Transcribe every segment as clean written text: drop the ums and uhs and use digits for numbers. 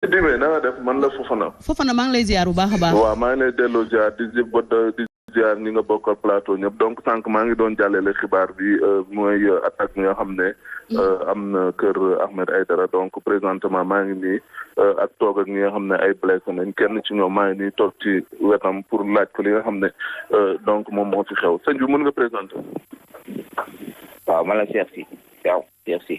Dime na nga def man la Fofana. Fofana maa ngi lay ziar bu baax a baax. waaw maa ngi lay delloo ziar di ziar ñi nga bokkal plateau ñëpp donc sànq maa ngi doon jàllale xibaar bi mooy attaque bi nga xam ne am na kër Ahmed Aïdara donc présentement maa ngi nii ak toog ak ñi nga xam ne ay blessé nañ kenn ci ñoom maa ngi nii toog ci wetam pour laaj ko li nga xam ne donc moom moo fi xew sëñ bi mën nga présenté. waaw man la Cheikh Sy waaw Cheikh Sy.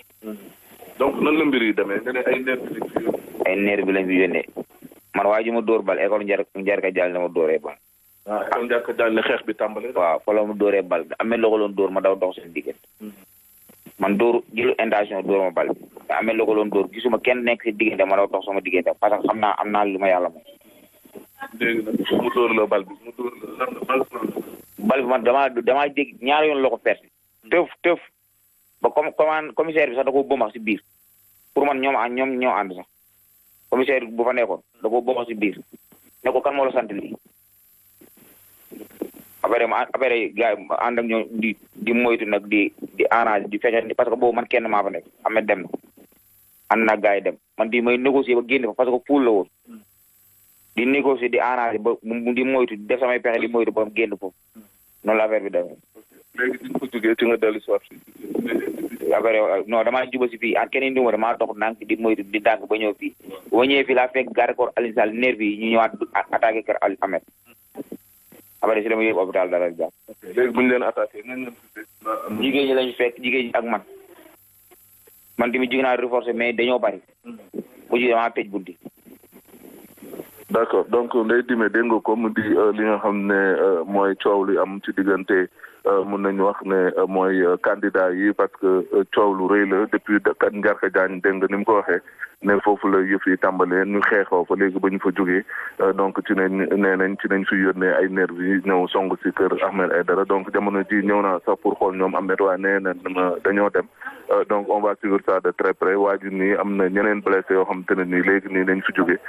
donc nan la mbir yi demee nga ne ay nerf bi lañ fi yónnee man waa ji ma dóor bal école njarka jàll na ma dóoree bal. école njarka jàll ne xeex bi tàmbale. waaw fa la ma dóoree bal amee loo ko loon dóor ma daw dox seen diggante. man dóor jëlu intention dóor ma bal te amee loo ko loon dóor gisuma kenn nekk si diggante ma daw dox sama diggante parce que xam naa am naa lu ma yàlla moom. dégg nga mu dóor la bal bi mu dóor la bal bi man damaa dégg ñaari yoon la ko perte. tëf ba commissaire bi sax da ko bëmax si biir pour man ñoom ñoo ànd sax commissaire bu fa nekkoon da ko bëmax si biir ne ko kan moo la sant lii après gars yi ànd ak ñoom di moytu nag di arrange di fexe parce que boobu man kenn maa fa nekk Ahmed dem na ànd naa gars yi dem man di may négocier ba génn fa parce que fuul la woon di négocier di arrange ba di moytu di def samay pexe di moytu ba génn foofu noonu la affaire bi demee. léegi di ko jógee ci nga dellu si waat après non damaa juba si fii ak keneen numéro damaa dox ndànk di moytu di dànk ba ñëw fii ba ñëwee fii laa fekk garde corps Alioune Sall nervi yi ñu ñëwaat attaqué kër Ahmed après si la ma yóbbu hôpital dara jàpp. léegi bu ñu leen attaqué jigéen ñi lañu fekk jigéen ñi ak man tamit jigéen naa renforcé mais dañoo bari bu ji damaa tëj bunti. d'accord donc Ndeye Dime dégg nga ko mu di li nga xam ne mooy coow li am ci diggante mun nañu wax ne mooy candidat yi parce que coow lu rëy la depuis Njarka Diagne dégg nga ni mu ko waxee ne foofu la yëf yi tàmbalee ñu xeexoo fa léegi ba ñu fa jógee donc ci nañ fi yónnee ay nervi yi ñëw song si kër Ahmed Aïdara donc jamono ji ñëw naa sax pour xool ñoom Ahmed waaye nee na dañoo dem donc on va suivre ça de très près waa ji nii am na ñeneen blessé yoo xam te ne nii léegi nii nañ fi jógee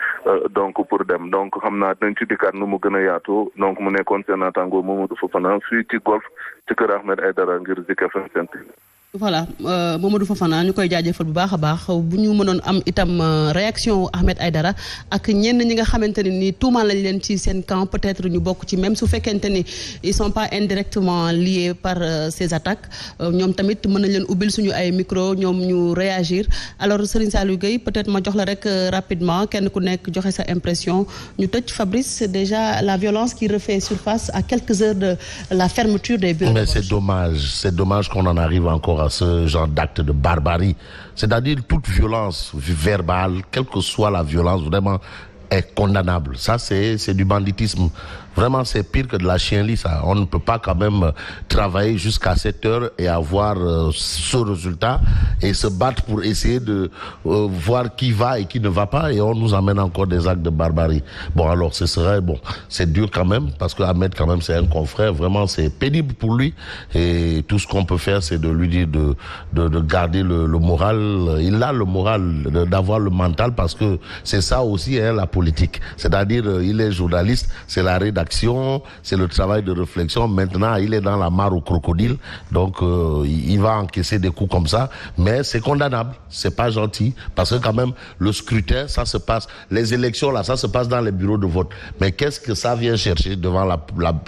donc pour dem donc xam naa dinañ ci dikkaat nu mu gën a yaatu donc mu nekkoon seen naataango Mamadou Fofana fii ci golf ci kër Ahmed Aïdara ngir Zik FM Sen TV. voilà Mamadou Fofana ñu koy jaajëfal bu baax a baax bu ñu mënoon am itam réaction Ahmed Aïdara ak ñenn ñi nga xamante ne ni tuumaal lañ leen ci seen camp peut-être ñu bokk ci même su fekkente ni ils sont pas indirectement liés par ces attaques ñoom tamit mën nañ leen ubbil suñu ay micro ñoom ñu réagir alors Serigne Saliou Gueye peut-être ma jox la rek rapidement kenn ku nekk joxe sa impression ñu tëj Fabrice déjà la violence qui refait surface à quelques heures de la fermeture des bureaux. Mais c'est dommage qu'on en arrive encore à ce genre d'acte de barbarie. C'est-à-dire toute violence verbale, quelle que soit la violence, vraiment est condamnable. Ça, c'est du banditisme. Vraiment, c'est pire que de la chienlit, ça. On ne peut pas quand même travailler jusqu'à 7 heures et avoir ce résultat et se battre pour essayer de voir qui va et qui ne va pas, et on nous amène encore des actes de barbarie. Bon, alors, c'est dur quand même, parce que Ahmed, quand même, c'est un confrère. Vraiment, c'est pénible pour lui. Et tout ce qu'on peut faire, c'est de lui dire de garder le moral. Il a le moral, d'avoir le mental, parce que c'est ça aussi, hein, la politique. C'est-à-dire, il est journaliste, c'est la rédaction, c'est le travail de réflexion. Maintenant, il est dans la mare au crocodile, donc il va encaisser des coups comme ça, mais c'est condamnable, c'est pas gentil, parce que quand même le scrutin, ça se passe, les élections là, ça se passe dans les bureaux de vote, mais qu'est-ce que ça vient chercher devant la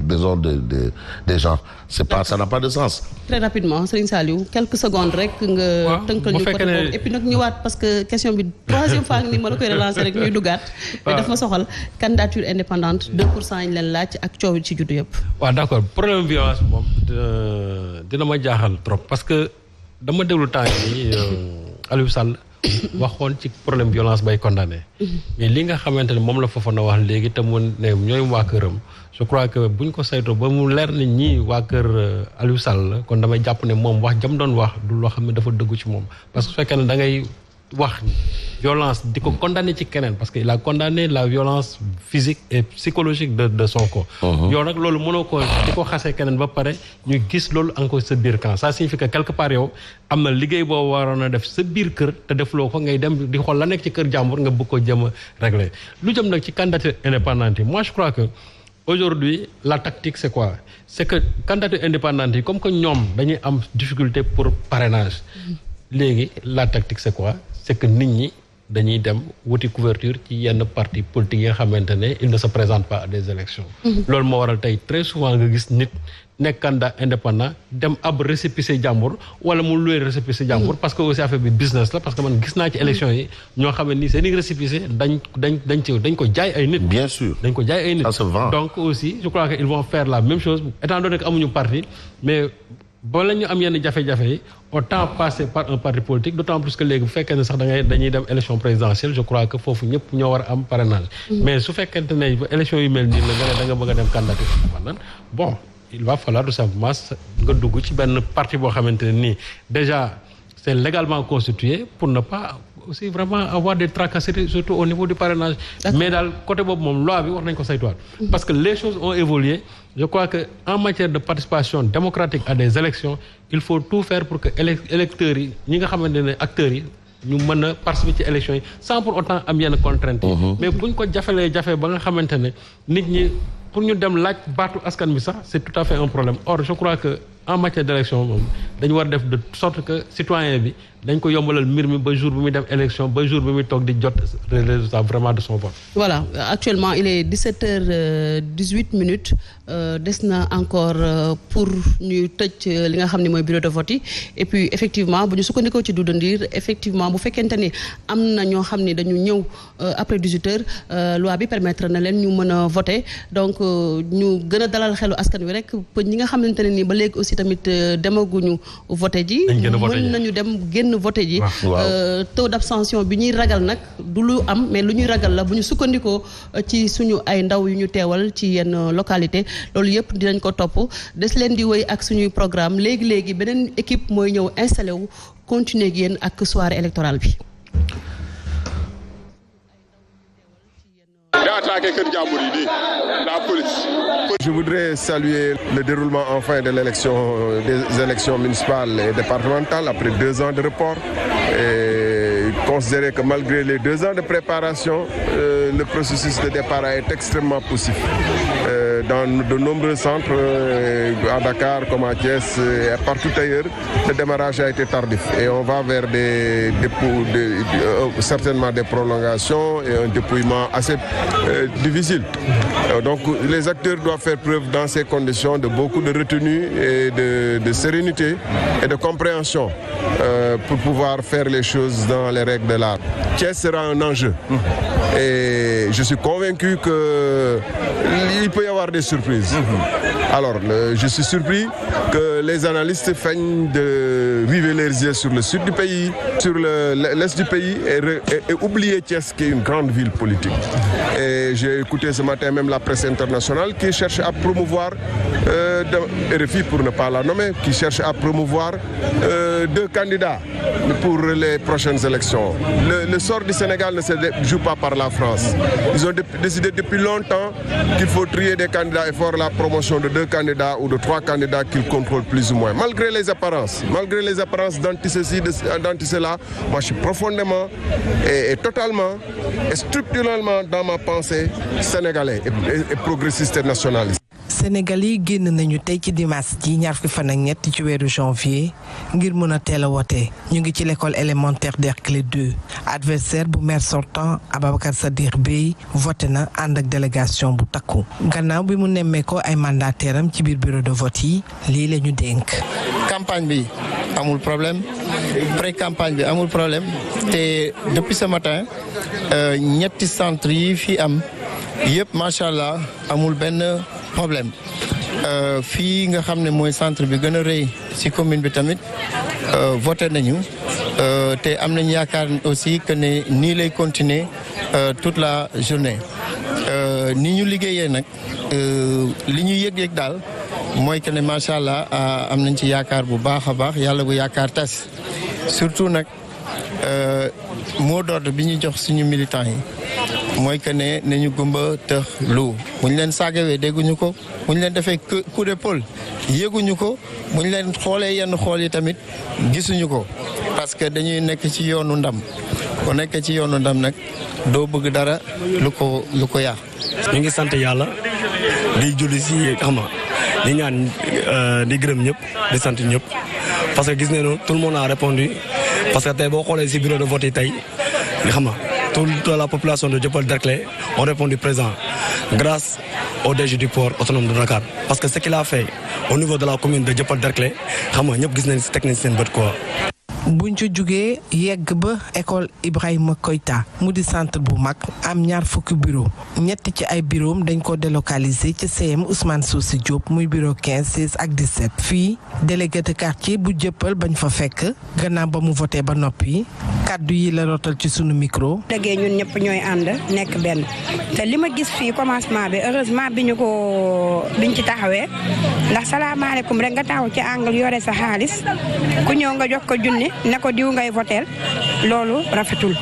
maison des gens? C'est pas, ça n'a pas de sens. Très rapidement, Serigne Saliou, quelques secondes rek nga tënkal ñu côté boobu et puis nag ñëwaat parce que question bi troisième fois ni ma la koy relancer rek ñuy dugaat mais daf ma soxal candidature indépendante 2% yi leen laaj ak coow ci juddu yëpp. waaw d'accord problème violence moom dina ma jaaxal trop parce que dama déglu temps yi Aliou Sall waxoon ci problème violence bay condamné mais li nga xamante ne moom la Fofana wax léegi te mu ne ñooy waa këram je crois que buñ ko saytoo ba mu leer ne ñii waa kër Aliou Sall kon damay jàpp ne moom wax jam doon wax du loo xam ne dafa dëggu ci moom parce que su fekkee ne da ngay wax violence di ko condamné ci keneen parce que il a condamné la violence physique et psychologique de son corps. yow nag loolu mënoo ko di ko xasee keneen ba pare ñu gis loolu encore sa biir camp ça signifie que quelque part yow am na liggéey boo waroon a def sa biir kër te defloo ko ngay dem di xool la nekk ci kër jàmbur nga bëgg ko jëm a régler lu jëm nag ci candidature indépendante yi moi je crois que aujourd'hui la tactique c'est quoi c'est que candidature indépendante yi comme que ñoom dañuy am difficulté pour parrainage léegi la tactique c'est quoi c'est que nit ñi dañuy dem wuti couverture ci yenn parti politique yi nga xamante ne il ne se présente pas à des élections loolu moo waral tey très souvent nga gis nit nekk candidat indépendant dem ab récépissé jàmbur wala mu loué récépissé jàmbur parce que aussi affaire bi business la parce que man gis naa ci élection yi ñoo xam ne nii seen i récépissé dañ ko jaay ay nit. Bien sûr. dañ ko jaay ay nit. Ça se vend. Donc aussi je crois que ils vont faire la même chose étant donné que amuñu parti mais bala ñu am yenn jafe-jafe yi autant passer par un parti politique d'autant plus que léegi bu fekkee ne sax dañuy dem élection présidentielle je crois que foofu ñëpp ñoo war a am parrainage. Mais su fekkente ne élection yu mel nii la nga ne da nga bëgg a dem candidature indépendant bon. Il va falloir tout simplement nga dugg ci benn parti boo xamante ne nii déjà c'est légalement constitué pour ne pas aussi vraiment avoir des tracasseries surtout au niveau du parrainage. Mais daal côté boobu moom loi bi war nañ ko saytuwaat. Parce que les choses ont évolué je crois que en matière de participation démocratique à des élections il faut tout faire pour que électeurs yi ñi nga xamante ne acteurs yi ñu mën a participer ci élections yi sans pour autant am yenn contraintes yi. Mais buñ ko jafe ba nga xamante ne nit ñi. Pour ñu dem laaj baatu askan bi sax c'est tout à fait un problème or je crois que en matière d'élection moom dañu war def de sorte que citoyen bi dañ ko yombalal mbir mi ba jour bi muy dem élection ba jour bi muy toog di jot résultat vraiment de son vote. Voilà actuellement il est 17h18 des na encore pour ñu tëj li nga xam ne mooy bureau de vote yi et puis effectivement bu ñu sukkandikoo ci Doudou Ndir effectivement bu fekkente ni am na ñoo xam ne dañu ñëw après 18h loi bi permettre na leen ñu mën a voter donc ñu gën a dalal xelu askan wi rek ñi nga xamante ne ni ba léegi aussi tamit demaguñu voter ji. mën nañu dem génn voter ji. taux d'abstention bi ñuy ragal nag du lu am mais lu ñuy ragal la bu ñu sukkandikoo ci suñu ay ndaw yu ñu teewal ci yenn localité loolu yëpp dinañ ko topp des leen di wéy ak suñuy programme léegi beneen équipe mooy ñëw installé wu continuer ak yéen ak soirée électorale bi. La police. Je voudrais saluer le déroulement enfin de des élections municipales et départementales après 2 ans de report et considérer que malgré les 2 ans de préparation, le processus de départ est extrêmement poussif. Dans de nombreux centres, à Dakar comme à Thiès et partout ailleurs, le démarrage a été tardif et on va vers certainement des prolongations et un dépouillement assez difficile. Donc les acteurs doivent faire preuve dans ces conditions de beaucoup de retenue et de sérénité et de compréhension pour pouvoir faire les choses dans les règles de l'art. Thiès sera un enjeu et je suis convaincu qu'il peut y avoir des surprises. Alors, je suis surpris que les analystes feignent de river leurs yeux sur le sud du pays, sur l'est du pays et oublier Thiès qui est une grande ville politique. Et j'ai écouté ce matin même la presse internationale qui cherche à promouvoir, RFI pour ne pas la nommer, qui cherche à promouvoir 2 candidats pour les prochaines élections. Le sort du Sénégal ne se joue pas par la France. Ils ont décidé depuis longtemps qu'il faut trier des candidats et faire la promotion de 2 candidats ou de 3 candidats qu'ils contrôlent plus ou moins. Malgré les apparences d'anti-ceci, d'anti-cela, moi je suis profondément et totalement et structurellement dans ma pensée sénégalais et progressiste et nationaliste. Sénégal yi génn nañu tey ci dimanche ji ñaar fukki fan ak ñett ci weeru janvier ngir mën a teel a wote ñu ngi ci l'école élémentaire Derklé 2 adversaire bu maire sortant Ababacar Sadikh Bèye voté na ànd ak délégation bu takku gannaaw bi mu nemmee ko ay mandataire am ci biir bureau de vote yi lii la ñu dénk. Campagne bi amul problème pré-campagne bi amul problème te depuis ce matin ñetti centre yi fi am yëpp macha allah amul benn problème fii nga xam ne mooy centre bi gën a rëy ci commune bi tamit voté nañu te am nañu yaakaar aussi que ne nii lay continuer toute la journée ni ñu liggéeyee nag li ñu yëg-yëg daal mooy que ne macha allah am nañ ci yaakaar bu baax a baax yàlla bu yaakaar tas surtout nag mot d'ordre bi ñu jox suñu militants yi mooy que ne nañu gumba tëx lu bu ñu leen saagawee dégguñu ko bu ñu leen defee coup d'épaule yéguñu ko bu ñu leen xoolee yenn xool yi tamit gisuñu ko parce que dañuy nekk ci yoonu ndam ku nekk ci yoonu ndam nag doo bëgg dara lu ko yàq. ñu ngi sant yàlla di julli si xam nga di ñaan di gërëm ñëpp di sant ñëpp parce que gis nañu tout le monde a répondu parce que tey boo xoolee si bureau de vote yi tey xam nga toute la population de Dieuppeul-Derklé ont répondu présent grâce au DG du port autonome de Dakar parce que ce qu'il a fait au niveau de la commune de Dieuppeul-Derklé xam nga ñëpp gis nañ si teg nañ seen bët quoi. buñ ca jugee yegg ba école Ibrahima Koïta mu di centre bu mag am 20 bureau ñett ci ay bureau dañ ko délocaliser ci CM Ousmane Sossi Diop muy bureau 15 16 ak 17 fii délégué de quartier bu Dieuppeul bañ fa fekk gannaaw ba mu voté ba noppi kaddu yi la rotal ci sunu micro. dëggee ñun ñëpp ñooy ànd nekk benn te li ma gis fii commencement bi heureusement biñ ci taxawee ndax salaamaaleykum rek nga taxaw ci angle yore sa xaalis ku ñëw nga jox ko junni ne ko diw ngay voter loolu rafetul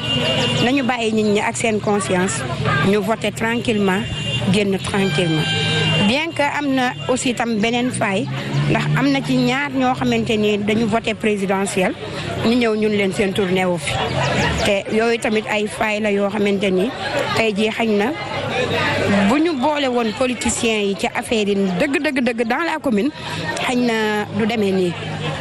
nañu bàyyi nit ñi ak seen conscience ñu voter tranquillement génn tranquillement bien que am na aussi tam beneen faay ndax am na ci ñaar ñoo xamante ni dañu voter présidentiel ñu ñëw ñun leen seen tournée wu fi te yooyu tamit ay faay la yoo xamante ni tey jii xañ na bu ñu boole woon politiciens yi ci affaire yi dëgg dans la commune xañ na du demee nii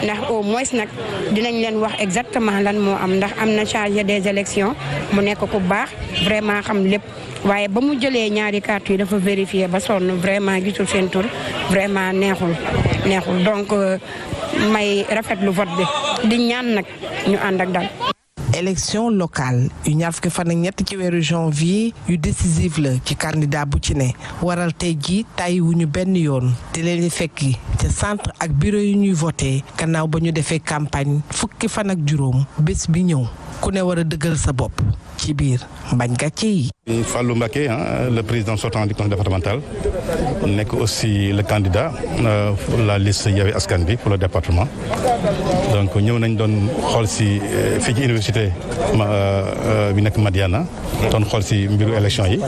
ndax au moins nag dinañ leen wax exactement lan moo am ndax am na chargé des élections mu nekk ku baax vraiment xam lépp waaye ba mu jëlee ñaari carte yi dafa vérifier ba sonn vraiment gisul seen tur vraiment neexul donc may rafetlu vote bi di ñaan nag ñu ànd ak dal. élection locale yu 27 ci weeru janvier yu décisive la ci candidat bu ci ne waral tey jii tàyyiwuñu benn yoon di leen fekki ca centre ak bureau yu ñuy voté gannaaw ba ñu defee campagne fukki fan ak juróom bés bi ñëw ku ne war a dëggal sa bopp ci biir mbañ gàcce yi. Fallou Mbacké le président sortant du conseil départemental nekk aussi le candidat pour la liste Yewwi Askan Wi pour le département donc ñëw nañ doon xool si fii ci université bi nekk Madiana doon xool si mbiru élection yi.